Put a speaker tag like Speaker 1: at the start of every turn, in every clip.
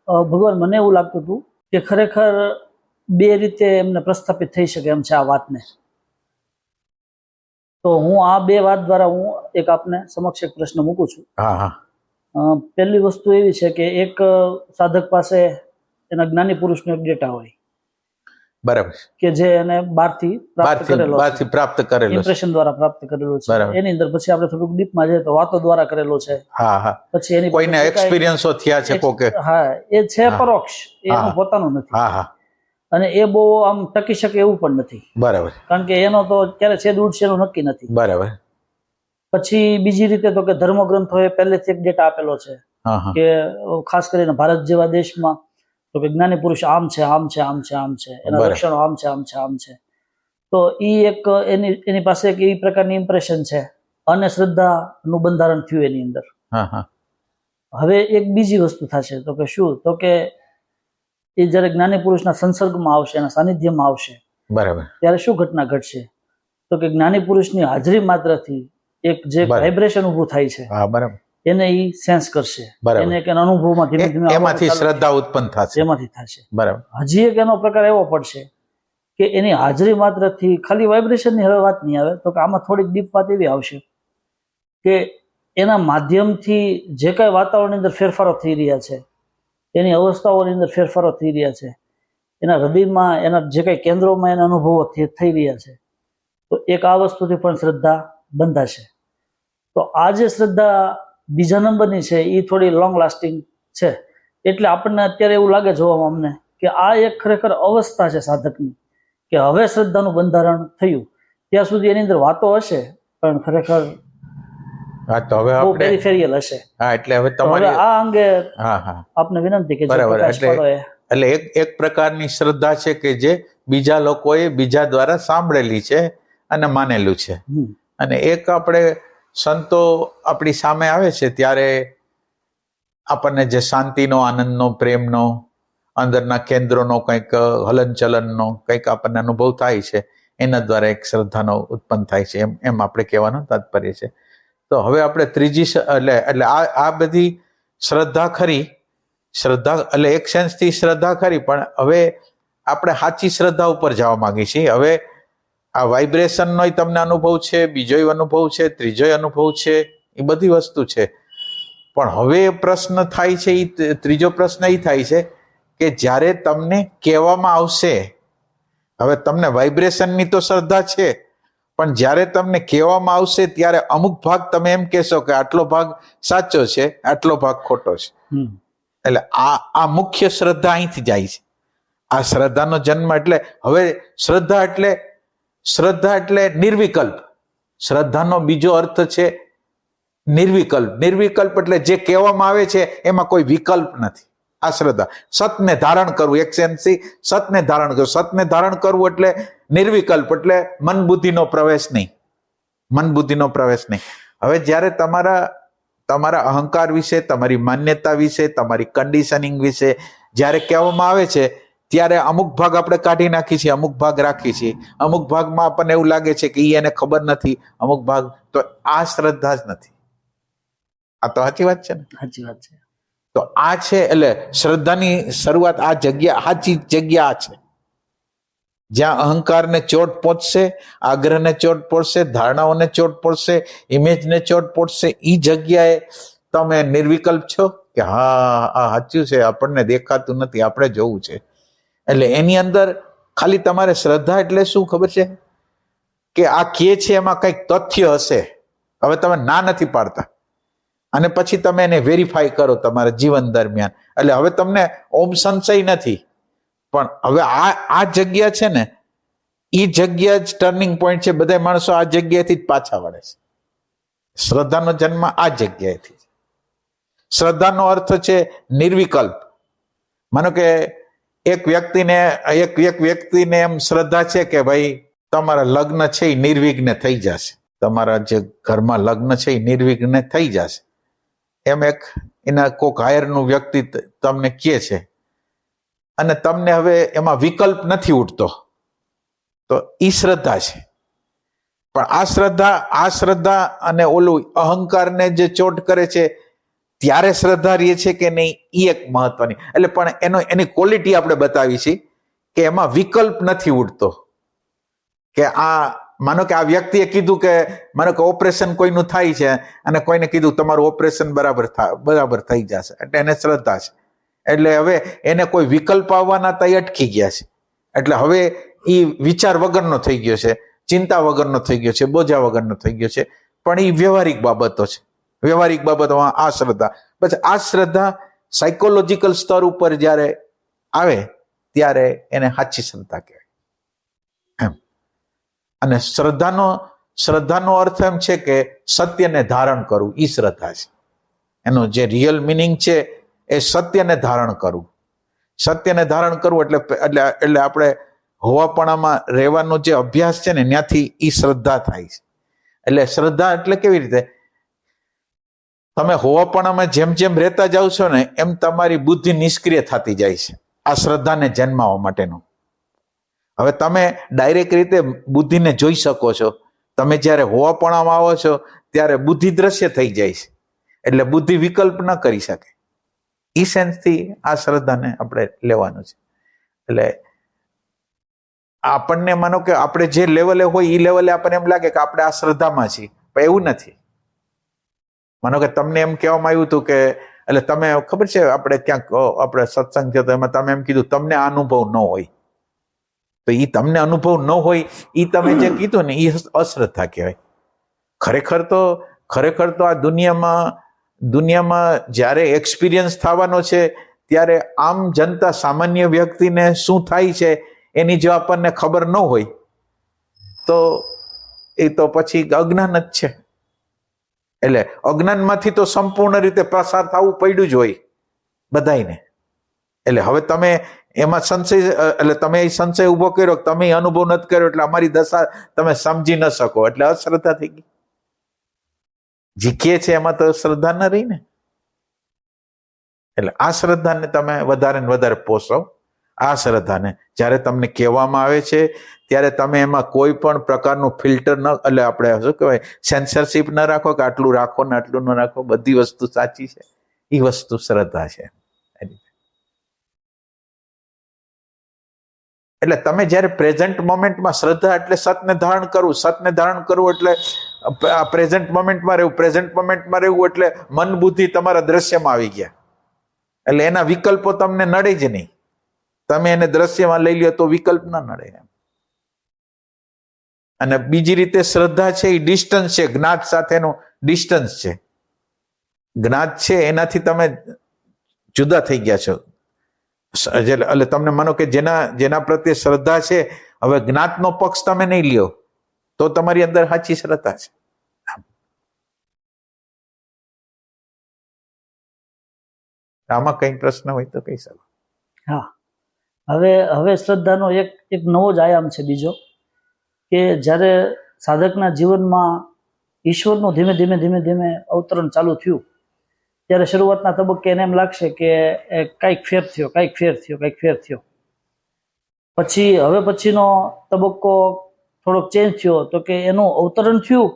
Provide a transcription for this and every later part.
Speaker 1: ભગવાન મને એવું લાગતું હતું કે ખરેખર બે રીતે એમને પ્રસ્થાપિત થઈ શકે એમ છે આ વાતને. તો હું આ બે વાત દ્વારા હું એક આપને સમક્ષ એક પ્રશ્ન મૂકું છું.
Speaker 2: હા હા.
Speaker 1: પહેલી વસ્તુ એવી છે કે એક સાધક પાસે એના જ્ઞાની પુરુષનો એક ડેટા હોય,
Speaker 2: બરાબર,
Speaker 1: કે જે એને બહારથી પ્રાપ્ત કરેલો છે,
Speaker 2: પ્રાપ્ત કરેલો
Speaker 1: ઇમ્પ્રેશન દ્વારા પ્રાપ્ત કરેલો છે. એની અંદર પછી આપણે થોડુંક ડીપમાં જઈએ તો વાતો દ્વારા કરેલો છે.
Speaker 2: હા હા.
Speaker 1: પછી એની
Speaker 2: કોઈને એક્સપિરિયન્સો થયા છે કોકે.
Speaker 1: હા, એ છે પરોક્ષ, એનું પોતાનું નથી.
Speaker 2: હા હા.
Speaker 1: અને એ બહુ આમ ટકી શકે એવું પણ નથી.
Speaker 2: બરાબર. કારણ
Speaker 1: કે એનો તો ક્યારે છેદ ઉડશે એનું નક્કી નથી.
Speaker 2: બરાબર.
Speaker 1: પછી બીજી રીતે તો કે ધર્મગ્રંથોએ પહેલેથી એક ડેટા આપેલો છે કે ખાસ કરીને ભારત જેવા દેશમાં તો કે જ્ઞાની પુરુષ આમ છે, આમ છે, આમ છે, આમ છે, એના લક્ષણો આમ છે, આમ છે, આમ છે. તો ઈ એક એની પાસે એક એ પ્રકારની ઇમ્પ્રેશન છે અને શ્રદ્ધાનું બંધારણ થયું એની અંદર. હવે એક બીજી વસ્તુ થશે તો કે શું, તો કે એ જ્યારે જ્ઞાની પુરુષના સંસર્ગમાં આવશે, એના સાનિધ્યમાં આવશે, બરાબર, ત્યારે શું ઘટના ઘટશે, તો કે જ્ઞાની પુરુષની હાજરી માત્રથી એક જે વાઇબ્રેશન ઊભું થાય છે, બરાબર, એને ઈ સેન્સ કરશે, એને એક અનુભવમાં ધીમે ધીમે
Speaker 2: એમાંથી શ્રદ્ધા ઉત્પન્ન થશે,
Speaker 1: એમાંથી થશે.
Speaker 2: બરાબર.
Speaker 1: હજી એક એનો પ્રકાર એવો પડશે કે એની હાજરી માત્રથી ખાલી વાઇબ્રેશનની હવે વાત નહીં આવે, તો કે આમાં થોડીક ડીપ વાત એવી આવશે કે એના માધ્યમથી જે કાંઈ વાતાવરણની અંદર ફેરફારો થઈ રહ્યા છે, એની અવસ્થાઓની અંદર ફેરફારો થઈ રહ્યા છે, એના હૃદયમાં, એના જે કાંઈ કેન્દ્રોમાં એના અનુભવો થઈ રહ્યા છે, તો એક આ વસ્તુથી પણ શ્રદ્ધા બંધાશે. તો આ જે શ્રદ્ધા બીજા નંબરની છે એ થોડી લોંગ લાસ્ટિંગ છે. એટલે આપણને અત્યારે એવું લાગે જોવામાં અમને કે આ એક ખરેખર અવસ્થા છે સાધકની, કે હવે શ્રદ્ધાનું બંધારણ થયું. ત્યાં સુધી એની અંદર વાતો હશે પણ ખરેખર બહુ પેરિફેરિયલ હશે.
Speaker 2: એટલે હવે તમારે
Speaker 1: આ અંગે આપને વિનંતી કે
Speaker 2: એટલે એક પ્રકારની શ્રદ્ધા છે કે જે બીજા લોકોએ બીજા દ્વારા સાંભળેલી છે અને માનેલું છે, અને એક આપણે સંતો આપણી સામે આવે છે ત્યારે આપણને જે શાંતિનો, આનંદનો, પ્રેમનો, અંદરના કેન્દ્રોનો કંઈક હલનચલનનો કંઈક આપણને અનુભવ થાય છે, એના દ્વારા એક શ્રદ્ધાનો ઉત્પન્ન થાય છે, એમ આપણે કહેવાનું તાત્પર્ય છે. તો હવે આપણે ત્રીજી એટલે આ બધી શ્રદ્ધા ખરી, શ્રદ્ધા એટલે એક સેન્સથી શ્રદ્ધા ખરી, પણ હવે આપણે સાચી શ્રદ્ધા ઉપર જવા માંગીએ છીએ. હવે આ વાઇબ્રેશનનો તમને અનુભવ છે, બીજોય અનુભવ છે, ત્રીજોય અનુભવ છે, એ બધી વસ્તુ છે. પણ હવે પ્રશ્ન થાય છે, એ ત્રીજો પ્રશ્ન એ થાય છે કે જ્યારે તમને કહેવામાં આવશે, હવે તમને વાઇબ્રેશનની તો શ્રદ્ધા છે, પણ જ્યારે તમને કહેવામાં આવશે ત્યારે અમુક ભાગ તમે એમ કહેશો કે આટલો ભાગ સાચો છે, આટલો ભાગ ખોટો છે. એટલે આ મુખ્ય શ્રદ્ધા અહીંથી જાય છે. આ શ્રદ્ધાનો જન્મ એટલે હવે શ્રદ્ધા એટલે નિર્વિકલ્પ. શ્રદ્ધાનો બીજો અર્થ છે નિર્વિકલ્પ. નિર્વિકલ્પ એટલે જે કહેવામાં આવે છે એમાં કોઈ વિકલ્પ નથી. આ શ્રદ્ધા સતને ધારણ કરવું, એક સેન્સથી સતને ધારણ કરવું. સતને ધારણ કરવું એટલે નિર્વિકલ્પ, એટલે મન બુદ્ધિનો પ્રવેશ નહીં, મન બુદ્ધિનો પ્રવેશ નહીં. હવે જ્યારે તમારા અહંકાર વિશે, તમારી માન્યતા વિશે, તમારી કન્ડિશનિંગ વિશે જ્યારે કહેવામાં આવે છે ત્યારે અમુક ભાગ આપણે કાઢી નાખીએ છીએ, અમુક ભાગ રાખીએ છીએ, અમુક ભાગમાં આપણને એવું લાગે છે કે એને ખબર નથી, અમુક ભાગ, તો આ શ્રદ્ધા જ નથી. આ તો સાચી વાત છે ને?
Speaker 1: સાચી વાત છે.
Speaker 2: તો આ છે એટલે શ્રદ્ધાની શરૂઆત આ જગ્યા, સાચી જગ્યા છે જ્યાં અહંકારને ચોટ પહોંચશે, આગ્રહને ચોટ પહોંચશે, ધારણાઓને ચોટ પહોંચશે, ઇમેજને ચોટ પહોંચશે. એ જગ્યાએ તમે નિર્વિકલ્પ છો કે હા આ સાચું છે, આપણને દેખાતું નથી, આપણે જોવું છે. એટલે એની અંદર ખાલી તમારે શ્રદ્ધા એટલે શું ખબર છે કે આ કે છે એમાં કંઈક તથ્ય હશે. હવે તમે ના નથી પાડતા અને પછી તમે એને વેરીફાઈ કરો તમારા જીવન દરમિયાન, એટલે હવે તમને ઓમ સંશય નથી. પણ હવે આ જગ્યા છે ને, એ જગ્યા જ ટર્નિંગ પોઈન્ટ છે. બધા માણસો આ જગ્યાએથી જ પાછા વળે છે. શ્રદ્ધાનો જન્મ આ જગ્યાએથી. શ્રદ્ધાનો અર્થ છે નિર્વિકલ્પ. માનો કે એક વ્યક્તિને એમ શ્રદ્ધા છે કે ભાઈ તમારા લગ્ન છે એ નિર્વિઘ્ન થઈ જશે, તમારા જે ઘરમાં લગ્ન છે એ નિર્વિઘ્ન થઈ જશે, એમ એક એના કોક હાયરનું વ્યક્તિ તમને કહે છે, અને તમને હવે એમાં વિકલ્પ નથી ઉઠતો, તો ઈ શ્રદ્ધા છે. પણ આ શ્રદ્ધા અને ઓલું અહંકારને જે ચોટ કરે છે ત્યારે શ્રદ્ધા રહે છે કે નહીં, એ એક મહત્વની. એટલે પણ એની ક્વોલિટી આપણે બતાવી છે કે એમાં વિકલ્પ નથી ઉડતો. કે માનો કે આ વ્યક્તિએ કીધું કે માનો કે ઓપરેશન કોઈનું થાય છે અને કોઈને કીધું તમારું ઓપરેશન બરાબર થઈ જશે, એટલે એને શ્રદ્ધા છે. એટલે હવે એને કોઈ વિકલ્પ આવવાના તય અટકી ગયા છે. એટલે હવે એ વિચાર વગરનો થઈ ગયો છે, ચિંતા વગરનો થઈ ગયો છે, બોજા વગરનો થઈ ગયો છે. પણ એ વ્યવહારિક બાબતો છે. વ્યવહારિક બાબતોમાં આ શ્રદ્ધા. પછી આ શ્રદ્ધા સાયકોલોજીકલ સ્તર ઉપર જ્યારે આવે ત્યારે એને સાચી શ્રદ્ધા કહેવાય એમ. અને શ્રદ્ધાનો અર્થ એમ છે કે સત્યને ધારણ કરવું, એ શ્રદ્ધા છે. એનો જે રિયલ મિનિંગ છે એ સત્યને ધારણ કરવું. સત્યને ધારણ કરવું એટલે આપણે હોવાપણામાં રહેવાનો જે અભ્યાસ છે ને ત્યાંથી એ શ્રદ્ધા થાય છે. એટલે શ્રદ્ધા એટલે કેવી રીતે, તમે હોવાપણામાં જેમ જેમ રહેતા જાવ છો ને એમ તમારી બુદ્ધિ નિષ્ક્રિય થતી જાય છે આ શ્રદ્ધાને જન્માવા માટેનું. હવે તમે ડાયરેક્ટ રીતે બુદ્ધિને જોઈ શકો છો. તમે જ્યારે હોવાપણામાં આવો છો ત્યારે બુદ્ધિ દ્રશ્ય થઈ જાય છે, એટલે બુદ્ધિ વિકલ્પ ન કરી શકે. ઈ સેન્સથી આ શ્રદ્ધાને આપણે લેવાનું છે. એટલે આપણને માનો કે આપણે જે લેવલે હોય એ લેવલે આપણને એમ લાગે કે આપણે આ શ્રદ્ધામાં છીએ, પણ એવું નથી. માનો કે તમને એમ કહેવામાં આવ્યું હતું કે, એટલે તમે ખબર છે આપણે ક્યાંક આપણે સત્સંગ થયો તો એમાં તમે એમ કીધું તમને આ અનુભવ ન હોય, તો એ તમને અનુભવ ન હોય એ તમે જે કીધું ને એ અશ્રદ્ધા કહેવાય. ખરેખર તો આ દુનિયામાં જ્યારે એક્સપિરિયન્સ થવાનો છે ત્યારે આમ જનતા સામાન્ય વ્યક્તિને શું થાય છે એની જો આપણને ખબર ન હોય તો એ તો પછી અજ્ઞાન જ છે. એટલે અજ્ઞાનમાંથી તો સંપૂર્ણ રીતે પસાર થવું પડ્યું જ હોય બધાને. એટલે હવે તમે એમાં સંશય, એટલે તમે એ સંશય ઉભો કર્યો, તમે અનુભવ નથી કર્યો, એટલે અમારી દશા તમે સમજી ન શકો, એટલે અશ્રદ્ધા થઈ ગઈ. જીખીએ છે એમાં તો શ્રદ્ધા ન રહી ને. એટલે આ શ્રદ્ધાને તમે વધારે ને વધારે પોષો. આ શ્રદ્ધાને જ્યારે તમને કહેવામાં આવે છે ત્યારે તમે એમાં કોઈ પણ પ્રકારનું ફિલ્ટર ન, એટલે આપણે શું કહેવાય, સેન્સરશિપ ન રાખો કે આટલું રાખો ને આટલું ન રાખો, બધી વસ્તુ સાચી છે. એ વસ્તુ શ્રદ્ધા છે. એટલે તમે જ્યારે પ્રેઝન્ટ મોમેન્ટમાં, શ્રદ્ધા એટલે સતને ધારણ કરવું. સતને ધારણ કરવું એટલે આ પ્રેઝન્ટ મોમેન્ટમાં રહેવું. પ્રેઝન્ટ મોમેન્ટમાં રહેવું એટલે મન બુદ્ધિ તમારા દ્રશ્યમાં આવી ગયા, એટલે એના વિકલ્પો તમને નડે જ નહીં. તમે એને દ્રશ્યમાં લઈ લ્યો તો વિકલ્પ ના નડે એમ. અને બીજી રીતે શ્રદ્ધા છે એ ડિસ્ટન્સ છે, જ્ઞાત સાથેનું ડિસ્ટન્સ છે. જ્ઞાત છે એનાથી તમે જુદા થઈ ગયા છો. એટલે તમને માનો કે જેના પ્રત્યે શ્રદ્ધા છે, હવે જ્ઞાતનો પક્ષ તમે નહીં લ્યો તો તમારી અંદર સાચી શ્રદ્ધા છે. આમાં કઈ પ્રશ્ન હોય તો કહી શકો.
Speaker 1: હા, હવે શ્રદ્ધાનો એક નવો જ આયામ છે બીજો, કે જ્યારે સાધકના જીવનમાં ઈશ્વરનું ધીમે ધીમે અવતરણ ચાલુ થયું ત્યારે શરૂઆતના તબક્કે એને એમ લાગશે કે કંઈક ફેર થયો. પછીનો તબક્કો થોડોક ચેન્જ થયો, તો કે એનું અવતરણ થયું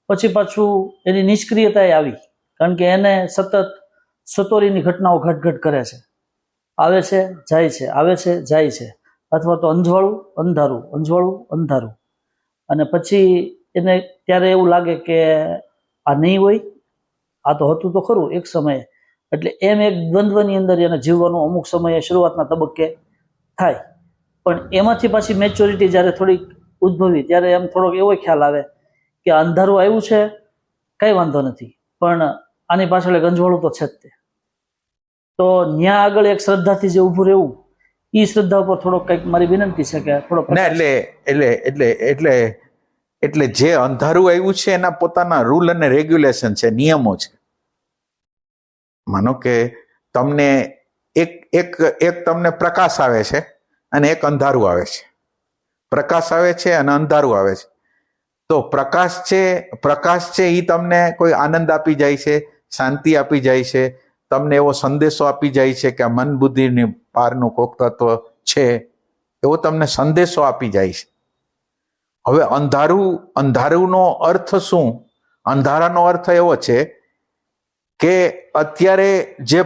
Speaker 1: પછી પાછું એની નિષ્ક્રિયતા આવી, કારણ કે એને સતત સતોરીની ઘટનાઓ ઘટ કરે છે. આવે છે જાય છે, આવે છે જાય છે, અથવા તો અંધારું અંધારું. અને પછી એને ત્યારે એવું લાગે કે આ નહીં હોય, આ તો હતું તો ખરું એક સમયે. એટલે એમ એક દ્વંદ્વની અંદર એને જીવવાનું અમુક સમયે શરૂઆતના તબક્કે થાય. પણ એમાંથી પાછી મેચ્યોરિટી જ્યારે થોડીક ઉદ્ભવી ત્યારે એમ થોડોક એવો ખ્યાલ આવે કે અંધારું આવ્યું છે, કઈ વાંધો નથી, પણ આની પાછળ એક અંજવાળું તો છે જ તે. તો ત્યાં આગળ એક શ્રદ્ધાથી જે ઊભું રહેવું, એ શ્રદ્ધા ઉપર થોડોક કંઈક મારી વિનંતી છે કે થોડો.
Speaker 2: એટલે જે અંધારું આવ્યું છે એના પોતાના રૂલ અને રેગ્યુલેશન છે, નિયમો છે. માનો કે તમને એક તમને પ્રકાશ આવે છે અને એક અંધારું આવે છે. પ્રકાશ આવે છે અને અંધારું આવે છે. તો પ્રકાશ છે એ તમને કોઈ આનંદ આપી જાય છે, શાંતિ આપી જાય છે, તમને એવો સંદેશો આપી જાય છે કે આ મન બુદ્ધિની પારનું કોક તત્વ છે, એવો તમને સંદેશો આપી જાય છે. હવે અંધારુંનો અર્થ શું? અંધારાનો અર્થ એવો છે કે અત્યારે જે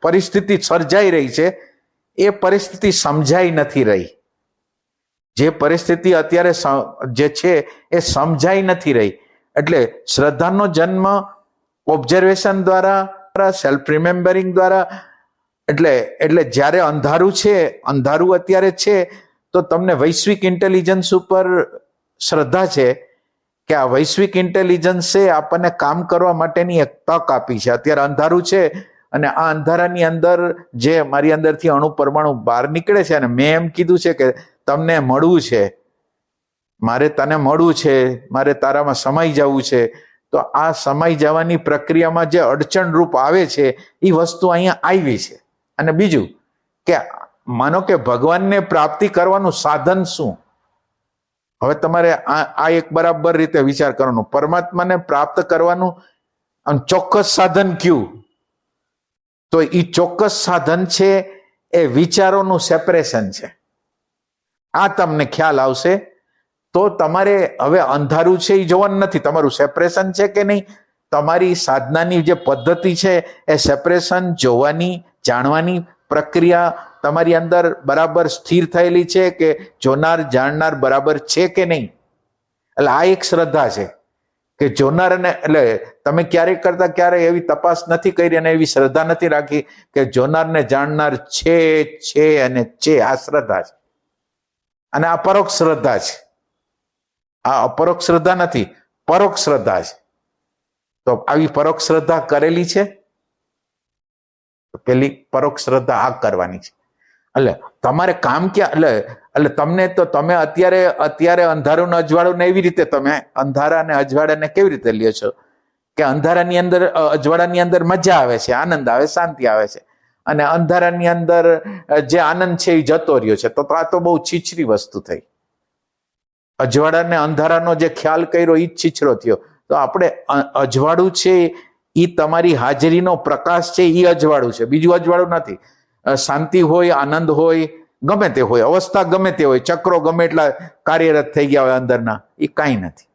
Speaker 2: પરિસ્થિતિ સર્જાઈ રહી છે એ પરિસ્થિતિ સમજાઈ નથી રહી. જે પરિસ્થિતિ અત્યારે જે છે એ સમજાઈ નથી રહી. એટલે શ્રદ્ધાનો જન્મ ઓબ્ઝર્વેશન દ્વારા, સેલ્ફ રિમેમ્બરિંગ દ્વારા, એટલે જ્યારે અંધારું અત્યારે છે તો તમને વૈશ્વિક ઇન્ટેલિજન્સ ઉપર શ્રદ્ધા છે કે આ વૈશ્વિક ઇન્ટેલિજન્સે આપણને કામ કરવા માટેની એક તક આપી છે. અત્યારે અંધારું છે અને આ અંધારાની અંદર જે મારી અંદરથી અણુ પરમાણુ બહાર નીકળે છે અને મેં એમ કીધું છે કે તમને મળવું છે, મારે તને મળવું છે, મારે તારામાં સમાઈ જવું છે. તો આ સમાઈ જવાની પ્રક્રિયામાં જે અડચણ રૂપ આવે છે એ વસ્તુ અહીંયા આવી છે. અને બીજું કે માનો કે ભગવાનને પ્રાપ્તિ કરવાનું સાધન શું? હવે તમારે આ એક બરાબર રીતે વિચાર કરવાનો. પરમાત્માને પ્રાપ્ત કરવાનું ચોક્કસ સાધન કયું? તો એ ચોક્કસ સાધન છે એ વિચારોનું સેપરેશન છે. આ તમને ખ્યાલ આવશે તો તમારે હવે અંધારું છે એ જોવાનું નથી, તમારું સેપરેશન છે કે નહીં. તમારી સાધનાની જે પદ્ધતિ છે એ સેપરેશન જોવાની, જાણવાની પ્રક્રિયા તમારી અંદર બરાબર સ્થિર થયેલી છે કે જોનાર જાણનાર બરાબર છે કે નહીં. એટલે આ એક શ્રદ્ધા છે કે જોનાર અને એટલે તમે ક્યારેક કરતા ક્યારેય એવી તપાસ નથી કરી અને એવી શ્રદ્ધા નથી રાખી કે જોનાર ને જાણનાર છે અને છે. આ શ્રદ્ધા છે અને આ પરોક્ષ શ્રદ્ધા છે. આ અપરોક્ષ શ્રદ્ધા નથી, પરોક્ષ શ્રદ્ધા છે. તો આવી પરોક્ષ શ્રદ્ધા કરેલી છે. પેલી પરોક્ષ શ્રદ્ધા આ કરવાની છે. એટલે તમારે કામ ક્યાં એટલે તમને તો તમે અત્યારે અંધારું ને અજવાળું ને એવી રીતે તમે અંધારા અને અજવાળાને કેવી રીતે લ્યો છો કે અંધારાની અંદર અજવાળાની અંદર મજા આવે છે, આનંદ આવે, શાંતિ આવે છે, અને અંધારાની અંદર જે આનંદ છે એ જતો રહ્યો છે. તો આ તો બહુ છીછરી વસ્તુ થઈ. અજવાળાને અંધારાનો જે ખ્યાલ કર્યો એ જ છીછરો થયો. તો આપણે અજવાળું છે એ તમારી હાજરીનો પ્રકાશ છે એ અજવાળું છે, બીજું અજવાળું નથી. શાંતિ હોય, આનંદ હોય, ગમે તે હોય, અવસ્થા ગમે તે હોય, ચક્રો ગમે એટલા કાર્યરત થઈ ગયા હોય અંદરના, એ કાંઈ નથી.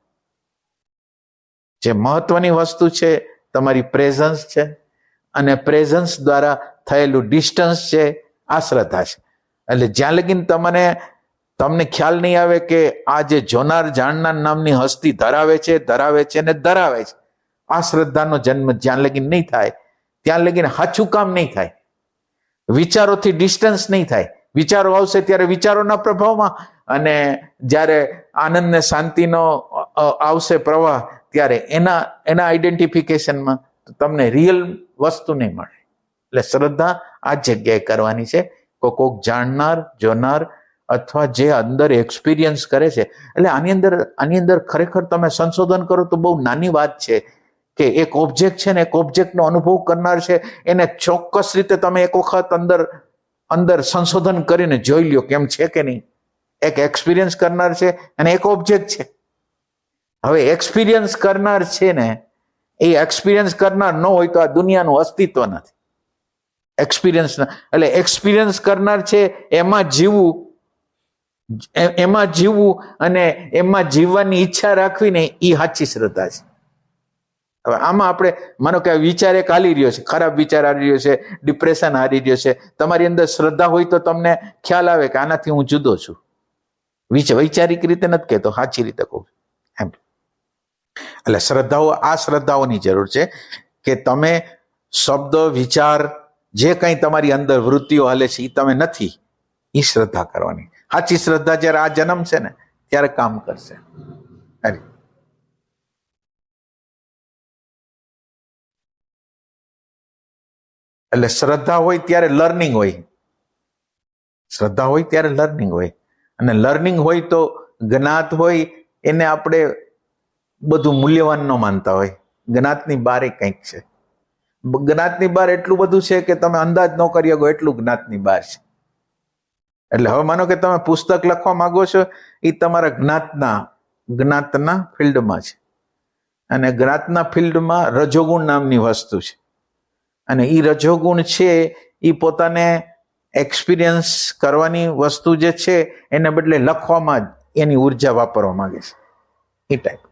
Speaker 2: જે મહત્વની વસ્તુ છે તમારી પ્રેઝન્સ છે અને પ્રેઝન્સ દ્વારા થયેલું ડિસ્ટન્સ છે. આ શ્રદ્ધા છે. એટલે જ્યાં લગીન તમને ખ્યાલ નહીં આવે કે આ જે જોનાર જાણનાર નામની હસ્તી ધરાવે છે ને ધરાવે છે, આ શ્રદ્ધાનો જન્મ જ્યાં લગીન નહીં થાય ત્યાં લગીન હાચું કામ નહીં થાય. વિચારોથી ડિસ્ટન્સ નહીં થાય. વિચારો આવશે ત્યારે વિચારોના પ્રભાવમાં, અને જ્યારે આનંદ ને શાંતિનો આવશે પ્રવાહ ત્યારે એના આઈડેન્ટિફિકેશનમાં તમને રિયલ વસ્તુ નહીં મળે. એટલે શ્રદ્ધા આ જગ્યાએ કરવાની છે. કોક જાણનાર, જોનાર અથવા જે અંદર એક્સપિરિયન્સ કરે છે. એટલે આની અંદર ખરેખર તમે સંશોધન કરો તો બહુ નાની વાત છે કે એક ઓબ્જેક્ટ છે ને એક ઓબ્જેક્ટનો અનુભવ કરનાર છે એને ચોક્કસ રીતે તમે એક વખત અંદર સંશોધન કરીને જોઈ લ્યો કેમ છે કે નહીં. એક એક્સપિરિયન્સ કરનાર છે અને એક ઓબ્જેક્ટ છે. હવે એક્સપિરિયન્સ કરનાર છે ને એ એક્સપિરિયન્સ કરનાર ન હોય તો આ દુનિયાનું અસ્તિત્વ નથી. એક્સપિરિયન્સ કરનાર છે એમાં જીવવું અને એમાં જીવવાની ઈચ્છા રાખવી ને એ સાચી શ્રદ્ધા છે. હવે આમાં આપણે માનો કે વિચાર એક હાલી રહ્યો છે, ખરાબ વિચાર હારી રહ્યો છે, ડિપ્રેશન હારી રહ્યો છે, તમારી અંદર શ્રદ્ધા હોય તો તમને ખ્યાલ આવે કે આનાથી હું જુદો છું. વૈચારિક રીતે નથી કહેતો, સાચી રીતે કહું એમ. એટલે શ્રદ્ધાઓની જરૂર છે કે તમે શબ્દ, વિચાર, જે કંઈ તમારી અંદર વૃત્તિઓ હાલે છે એ તમે નથી, એ શ્રદ્ધા કરવાની. સાચી શ્રદ્ધા જયારે આ જન્મ છે ને ત્યારે કામ કરશે. એટલે શ્રદ્ધા હોય ત્યારે લર્નિંગ હોય. શ્રદ્ધા હોય ત્યારે લર્નિંગ હોય, અને લર્નિંગ હોય તો જ્ઞાત હોય એને આપણે બધું મૂલ્યવાન ન માનતા હોય. જ્ઞાતની બારે કંઈક છે. જ્ઞાતની બાર એટલું બધું છે કે તમે અંદાજ ન કરી શકો એટલું જ્ઞાતની બાર છે. એટલે હવે માનો કે તમે પુસ્તક લખવા માંગો છો એ તમારા જ્ઞાતના ફિલ્ડમાં છે, અને જ્ઞાતના ફિલ્ડમાં રજોગુણ નામની વસ્તુ છે, અને એ રજોગુણ છે એ પોતાને એક્સપિરિયન્સ કરવાની વસ્તુ જે છે એને બદલે લખવામાં જ એની ઉર્જા વાપરવા માંગે છે. એ ટાઈપ